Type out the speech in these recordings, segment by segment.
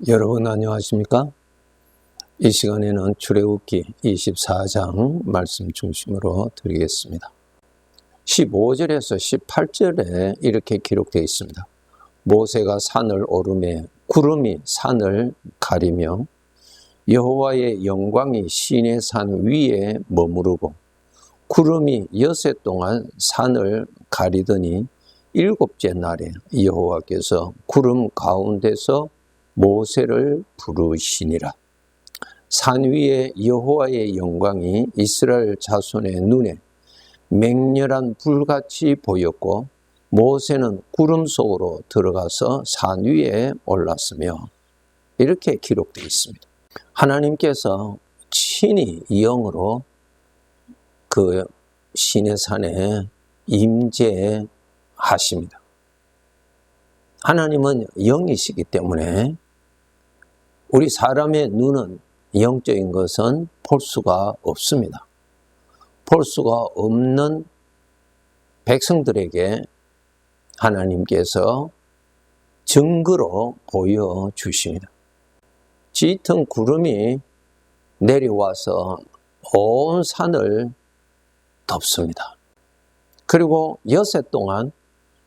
여러분 안녕하십니까? 이 시간에는 출애굽기 24장 말씀 중심으로 드리겠습니다. 15절에서 18절에 이렇게 기록되어 있습니다. 모세가 산을 오르매 구름이 산을 가리며 여호와의 영광이 시내 산 위에 머무르고 구름이 여새 동안 산을 가리더니 일곱째 날에 여호와께서 구름 가운데서 모세를 부르시니라. 산 위에 여호와의 영광이 이스라엘 자손의 눈에 맹렬한 불같이 보였고 모세는 구름 속으로 들어가서 산 위에 올랐으며 이렇게 기록되어 있습니다. 하나님께서 친히 영으로 그 시내산에 임재하십니다. 하나님은 영이시기 때문에 우리 사람의 눈은 영적인 것은 볼 수가 없습니다. 볼 수가 없는 백성들에게 하나님께서 증거로 보여주십니다. 짙은 구름이 내려와서 온 산을 덮습니다. 그리고 여새 동안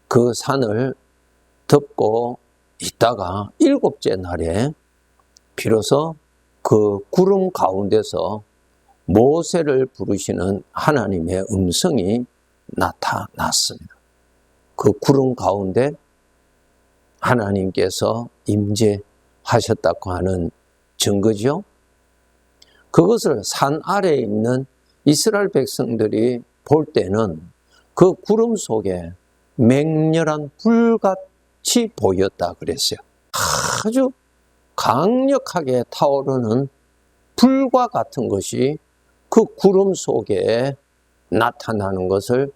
그 산을 덮고 있다가 일곱째 날에 비로소 그 구름 가운데서 모세를 부르시는 하나님의 음성이 나타났습니다. 그 구름 가운데 하나님께서 임재하셨다고 하는 증거죠. 그것을 산 아래에 있는 이스라엘 백성들이 볼 때는 그 구름 속에 맹렬한 불같이 보였다 그랬어요. 아주 강력하게 타오르는 불과 같은 것이 그 구름 속에 나타나는 것을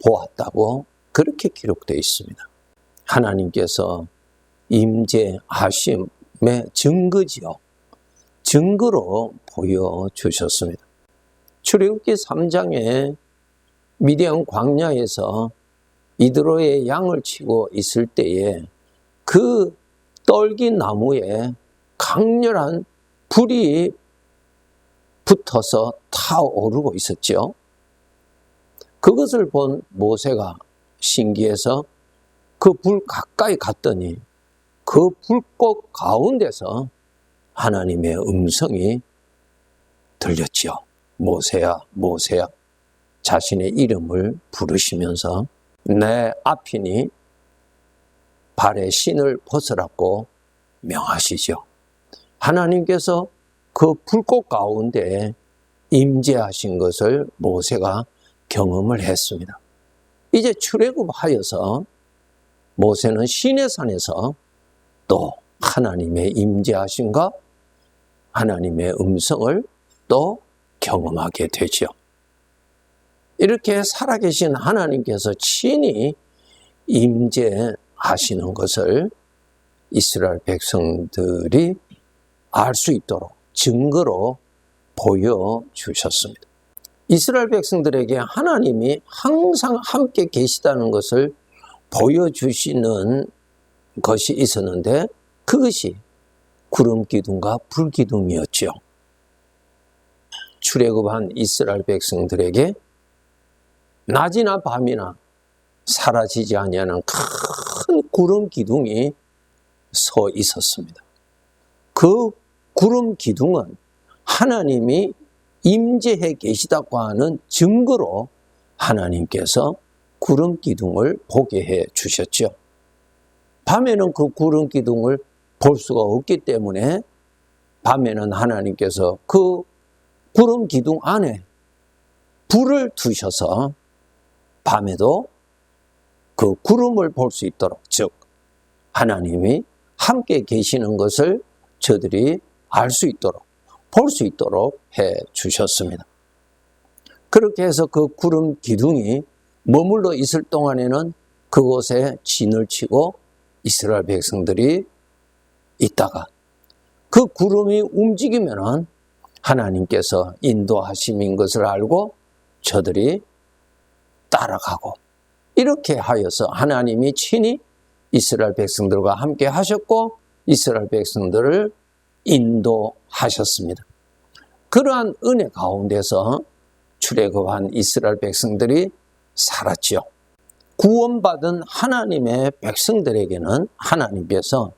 보았다고 그렇게 기록되어 있습니다. 하나님께서 임재하심의 증거지요. 증거로 보여주셨습니다. 출애굽기 3장에 미디안 광야에서 이드로의 양을 치고 있을 때에 그 떨기나무에 강렬한 불이 붙어서 타오르고 있었죠. 그것을 본 모세가 신기해서 그 불 가까이 갔더니 그 불꽃 가운데서 하나님의 음성이 들렸지요. 모세야, 모세야. 자신의 이름을 부르시면서 내 앞이니 발에 신을 벗으라고 명하시죠. 하나님께서 그 불꽃 가운데 임재하신 것을 모세가 경험을 했습니다. 이제 출애굽하여서 모세는 시내산에서 또 하나님의 임재하심과 하나님의 음성을 또 경험하게 되죠. 이렇게 살아계신 하나님께서 친히 임재하시는 것을 이스라엘 백성들이 알 수 있도록 증거로 보여주셨습니다. 이스라엘 백성들에게 하나님이 항상 함께 계시다는 것을 보여주시는 것이 있었는데 그것이 구름 기둥과 불 기둥이었죠. 출애굽한 이스라엘 백성들에게 낮이나 밤이나 사라지지 아니하는 큰 구름 기둥이 서 있었습니다. 그 구름 기둥은 하나님이 임재해 계시다고 하는 증거로 하나님께서 구름 기둥을 보게 해 주셨죠. 밤에는 그 구름 기둥을 볼 수가 없기 때문에 밤에는 하나님께서 그 구름 기둥 안에 불을 두셔서 밤에도 그 구름을 볼 수 있도록, 즉 하나님이 함께 계시는 것을 저들이 알 수 있도록, 볼 수 있도록 해 주셨습니다. 그렇게 해서 그 구름 기둥이 머물러 있을 동안에는 그곳에 진을 치고 이스라엘 백성들이 있다가 그 구름이 움직이면은 하나님께서 인도하심인 것을 알고 저들이 따라가고 이렇게 하여서 하나님이 친히 이스라엘 백성들과 함께 하셨고 이스라엘 백성들을 인도하셨습니다. 그러한 은혜 가운데서 출애굽한 이스라엘 백성들이 살았지요. 구원받은 하나님의 백성들에게는 하나님께서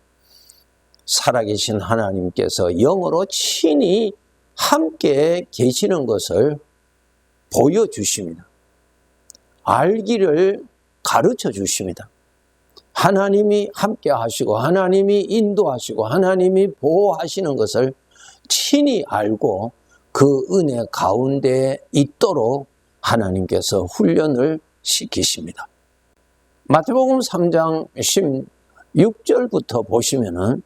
살아계신 하나님께서 영으로 친히 함께 계시는 것을 보여주십니다. 알기를 가르쳐 주십니다. 하나님이 함께 하시고 하나님이 인도하시고 하나님이 보호하시는 것을 친히 알고 그 은혜 가운데 있도록 하나님께서 훈련을 시키십니다. 마태복음 3장 16절부터 보시면은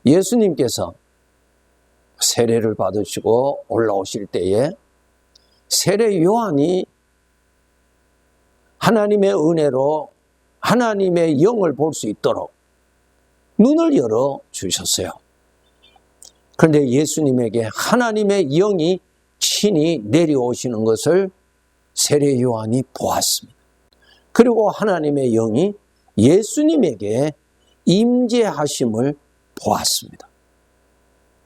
예수님께서 세례를 받으시고 올라오실 때에 세례 요한이 하나님의 은혜로 하나님의 영을 볼 수 있도록 눈을 열어 주셨어요. 그런데 예수님에게 하나님의 영이 친히 내려오시는 것을 세례 요한이 보았습니다. 그리고 하나님의 영이 예수님에게 임재하심을 보았습니다.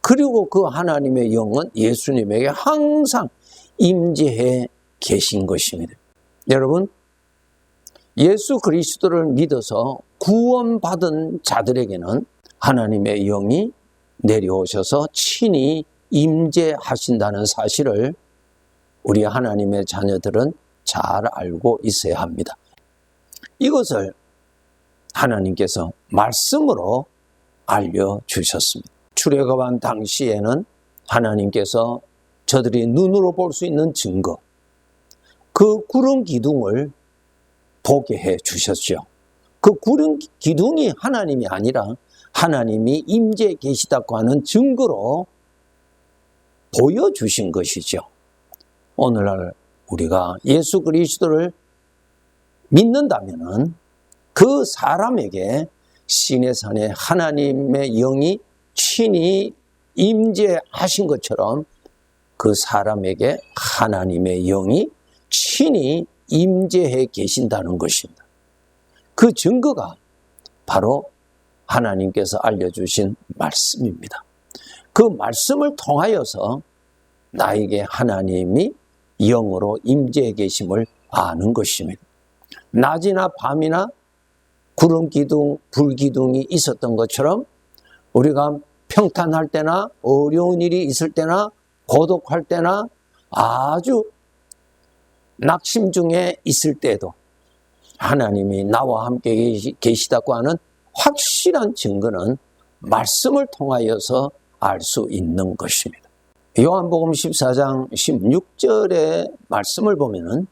그리고 그 하나님의 영은 예수님에게 항상 임재해 계신 것입니다. 여러분, 예수 그리스도를 믿어서 구원받은 자들에게는 하나님의 영이 내려오셔서 친히 임재하신다는 사실을 우리 하나님의 자녀들은 잘 알고 있어야 합니다. 이것을 하나님께서 말씀으로 알려주셨습니다. 출애굽한 당시에는 하나님께서 저들이 눈으로 볼 수 있는 증거, 그 구름 기둥을 보게 해 주셨죠. 그 구름 기둥이 하나님이 아니라 하나님이 임재해 계시다고 하는 증거로 보여주신 것이죠. 오늘날 우리가 예수 그리스도를 믿는다면은 그 사람에게 시내산에 하나님의 영이 친히 임재하신 것처럼 그 사람에게 하나님의 영이 친히 임재해 계신다는 것입니다. 그 증거가 바로 하나님께서 알려주신 말씀입니다. 그 말씀을 통하여서 나에게 하나님이 영으로 임재해 계심을 아는 것입니다. 낮이나 밤이나 구름 기둥, 불 기둥이 있었던 것처럼 우리가 평탄할 때나 어려운 일이 있을 때나 고독할 때나 아주 낙심 중에 있을 때도 하나님이 나와 함께 계시다고 하는 확실한 증거는 말씀을 통하여서 알 수 있는 것입니다. 요한복음 14장 16절의 말씀을 보면은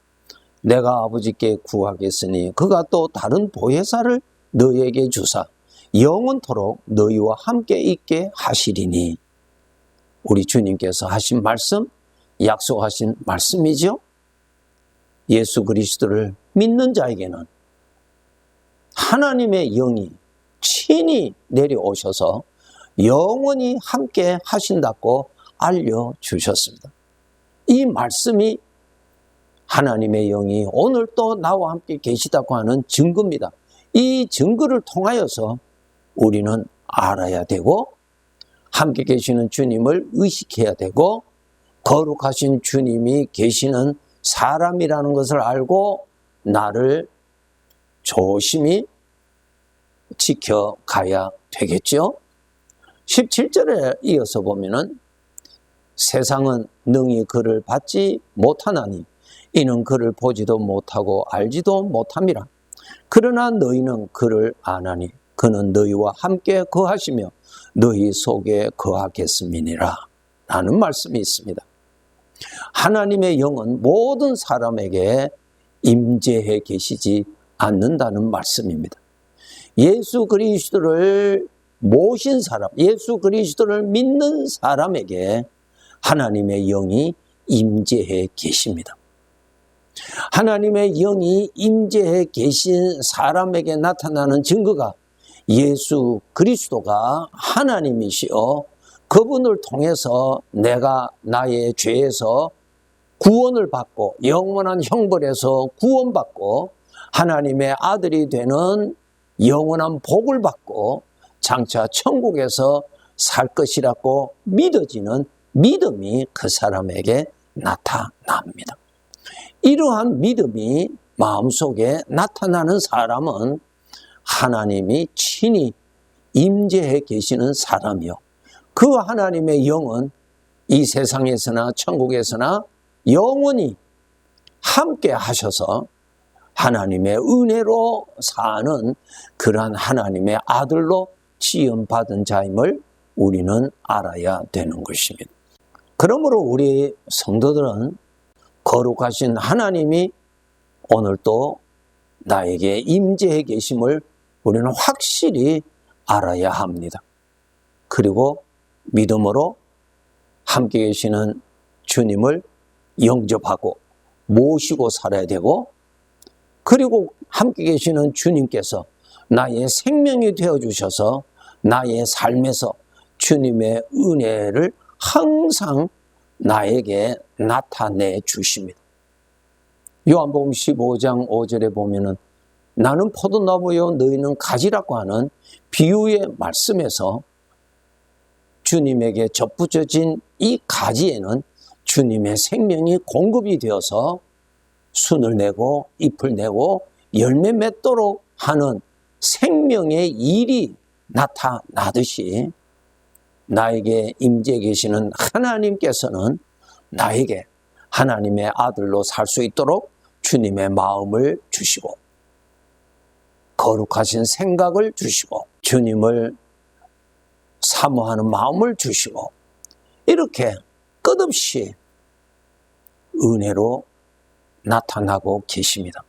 내가 아버지께 구하겠으니 그가 또 다른 보혜사를 너희에게 주사 영원토록 너희와 함께 있게 하시리니, 우리 주님께서 하신 말씀, 약속하신 말씀이죠. 예수 그리스도를 믿는 자에게는 하나님의 영이 친히 내려오셔서 영원히 함께 하신다고 알려주셨습니다. 이 말씀이 하나님의 영이 오늘 또 나와 함께 계시다고 하는 증거입니다. 이 증거를 통하여서 우리는 알아야 되고 함께 계시는 주님을 의식해야 되고 거룩하신 주님이 계시는 사람이라는 것을 알고 나를 조심히 지켜가야 되겠죠. 17절에 이어서 보면은 세상은 능히 그를 받지 못하나니 이는 그를 보지도 못하고 알지도 못함이라. 그러나 너희는 그를 아나니 그는 너희와 함께 거하시며 너희 속에 거하겠음이니라 라는 말씀이 있습니다. 하나님의 영은 모든 사람에게 임재해 계시지 않는다는 말씀입니다. 예수 그리스도를 모신 사람, 예수 그리스도를 믿는 사람에게 하나님의 영이 임재해 계십니다. 하나님의 영이 임재해 계신 사람에게 나타나는 증거가 예수 그리스도가 하나님이시여 그분을 통해서 내가 나의 죄에서 구원을 받고 영원한 형벌에서 구원받고 하나님의 아들이 되는 영원한 복을 받고 장차 천국에서 살 것이라고 믿어지는 믿음이 그 사람에게 나타납니다. 이러한 믿음이 마음속에 나타나는 사람은 하나님이 친히 임재해 계시는 사람이요. 그 하나님의 영은 이 세상에서나 천국에서나 영원히 함께 하셔서 하나님의 은혜로 사는 그러한 하나님의 아들로 지음받은 자임을 우리는 알아야 되는 것입니다. 그러므로 우리 성도들은 거룩하신 하나님이 오늘 또 나에게 임재해 계심을 우리는 확실히 알아야 합니다. 그리고 믿음으로 함께 계시는 주님을 영접하고 모시고 살아야 되고, 그리고 함께 계시는 주님께서 나의 생명이 되어주셔서 나의 삶에서 주님의 은혜를 항상 나에게 나타내 주십니다. 요한복음 15장 5절에 보면은 나는 포도나무요 너희는 가지라고 하는 비유의 말씀에서 주님에게 접붙여진 이 가지에는 주님의 생명이 공급이 되어서 순을 내고 잎을 내고 열매 맺도록 하는 생명의 일이 나타나듯이 나에게 임재 계시는 하나님께서는 나에게 하나님의 아들로 살 수 있도록 주님의 마음을 주시고 거룩하신 생각을 주시고 주님을 사모하는 마음을 주시고 이렇게 끝없이 은혜로 나타나고 계십니다.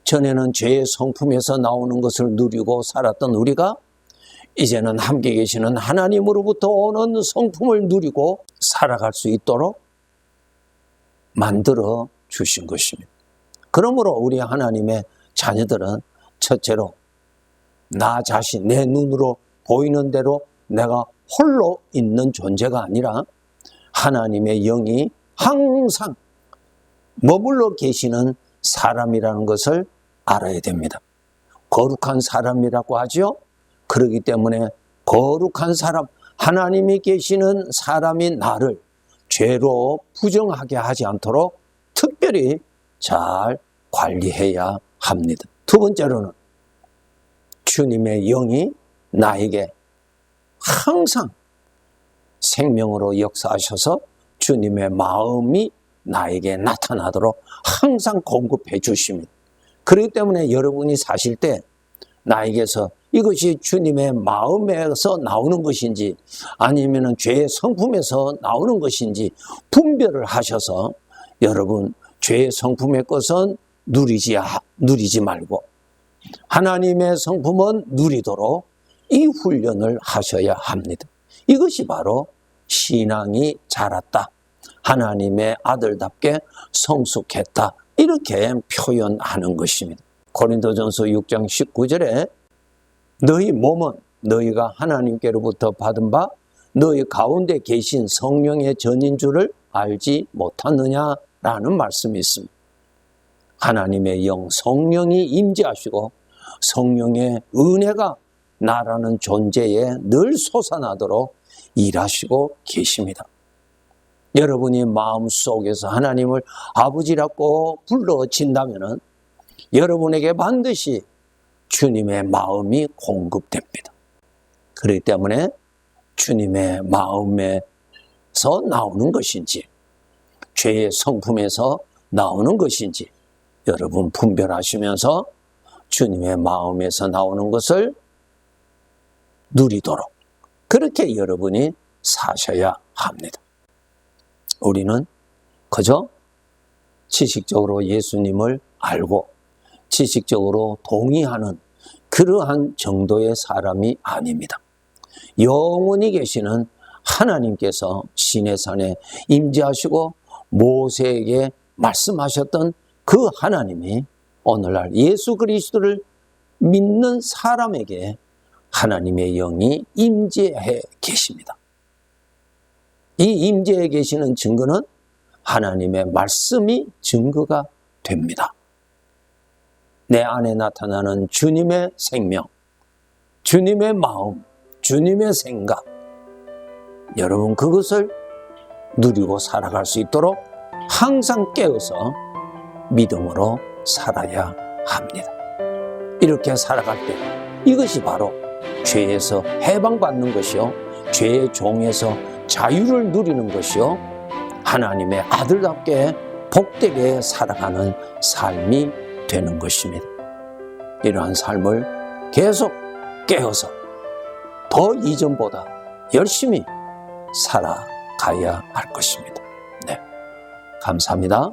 전에는 죄의 성품에서 나오는 것을 누리고 살았던 우리가 이제는 함께 계시는 하나님으로부터 오는 성품을 누리고 살아갈 수 있도록 만들어 주신 것입니다. 그러므로 우리 하나님의 자녀들은 첫째로 나 자신, 내 눈으로 보이는 대로 내가 홀로 있는 존재가 아니라 하나님의 영이 항상 머물러 계시는 사람이라는 것을 알아야 됩니다. 거룩한 사람이라고 하죠. 그렇기 때문에 거룩한 사람, 하나님이 계시는 사람인 나를 죄로 부정하게 하지 않도록 특별히 잘 관리해야 합니다. 두 번째로는 주님의 영이 나에게 항상 생명으로 역사하셔서 주님의 마음이 나에게 나타나도록 항상 공급해 주십니다. 그렇기 때문에 여러분이 사실 때 나에게서 이것이 주님의 마음에서 나오는 것인지 아니면 죄의 성품에서 나오는 것인지 분별을 하셔서 여러분 죄의 성품의 것은 누리지 말고 하나님의 성품은 누리도록 이 훈련을 하셔야 합니다. 이것이 바로 신앙이 자랐다, 하나님의 아들답게 성숙했다, 이렇게 표현하는 것입니다. 고린도전서 6장 19절에 너희 몸은 너희가 하나님께로부터 받은 바 너희 가운데 계신 성령의 전인 줄을 알지 못하느냐라는 말씀이 있습니다. 하나님의 영, 성령이 임재하시고 성령의 은혜가 나라는 존재에 늘 솟아나도록 일하시고 계십니다. 여러분이 마음속에서 하나님을 아버지라고 불러진다면 여러분에게 반드시 주님의 마음이 공급됩니다. 그렇기 때문에 주님의 마음에서 나오는 것인지 죄의 성품에서 나오는 것인지 여러분 분별하시면서 주님의 마음에서 나오는 것을 누리도록 그렇게 여러분이 사셔야 합니다. 우리는 그저 지식적으로 예수님을 알고 지식적으로 동의하는 그러한 정도의 사람이 아닙니다. 영원히 계시는 하나님께서 시내산에 임재하시고 모세에게 말씀하셨던 그 하나님이 오늘날 예수 그리스도를 믿는 사람에게 하나님의 영이 임재해 계십니다. 이 임재해 계시는 증거는 하나님의 말씀이 증거가 됩니다. 내 안에 나타나는 주님의 생명, 주님의 마음, 주님의 생각, 여러분 그것을 누리고 살아갈 수 있도록 항상 깨어서 믿음으로 살아야 합니다. 이렇게 살아갈 때 이것이 바로 죄에서 해방받는 것이요, 죄의 종에서 자유를 누리는 것이요, 하나님의 아들답게 복되게 살아가는 삶이 되는 것입니다. 이러한 삶을 계속 깨어서 더 이전보다 열심히 살아가야 할 것입니다. 네, 감사합니다.